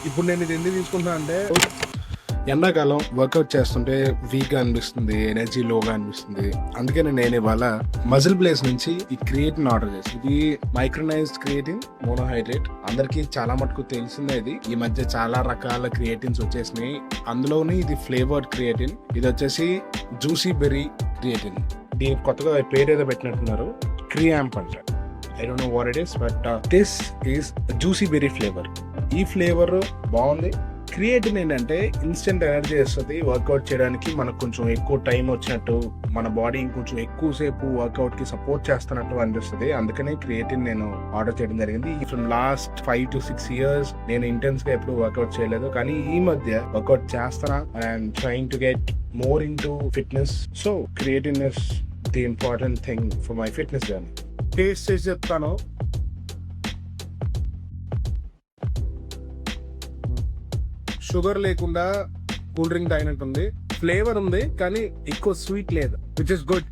ఇప్పుడు నేను ఇది ఎందుకు తీసుకుంటున్నా అంటే ఎండాకాలం వర్కౌట్ చేస్తుంటే వీక్ గా అనిపిస్తుంది, ఎనర్జీ లోగా అనిపిస్తుంది. అందుకే నేను ఇవాళ మజిల్ ప్లేస్ నుంచి ఈ క్రియేటిన్ ఆర్డర్ చేసి, ఇది మైక్రోనైజ్డ్ క్రియేటిన్ మోనోహైడ్రేట్. అందరికి చాలా మటుకు తెలిసిందే. ఇది ఈ మధ్య చాలా రకాల క్రియేటిన్స్ వచ్చేసినాయి. అందులోని ఇది ఫ్లేవర్డ్ క్రియేటిన్. ఇది వచ్చేసి జ్యూసీ బెర్రీ క్రియేటిన్. దీనికి కొత్తగా పేరు ఏదో పెట్టినట్టున్నారు, క్రియాంప్ అంట. I don't know what it is, but this is juicy berry flavor. ఈ ఫ్లేవర్ బాగుంది. క్రియేటిన్ ఏంటంటే ఇన్స్టెంట్ ఎనర్జీ ఇస్తుంది. వర్కౌట్ చేయడానికి మనకు కొంచెం ఎక్కువ టైం వచ్చినట్టు, మన బాడీ ఇంకొంచెం ఎక్కువసేపు వర్కౌట్ కి సపోర్ట్ చేస్తున్నట్టు అనిపిస్తుంది. అందుకనే క్రియేటిన్ నేను ఆర్డర్ చేయడం జరిగింది. ఫ్రమ్ లాస్ట్ 5 to 6 years నేను ఇంటెన్స్ గా ఎప్పుడు వర్కౌట్ చేయలేదు, కానీ ఈ మధ్య వర్కౌట్ చేస్తున్నా. I'm trying to get more in to fitness. So creatine is the important thing for my fitness journey. Taste చేసి చెప్తాను. షుగర్ లేకుండా కూల్ డ్రింక్ తాగినట్టుంది. ఫ్లేవర్ ఉంది కానీ ఎక్కువ స్వీట్ లేదు, విచ్ ఇస్ గుడ్.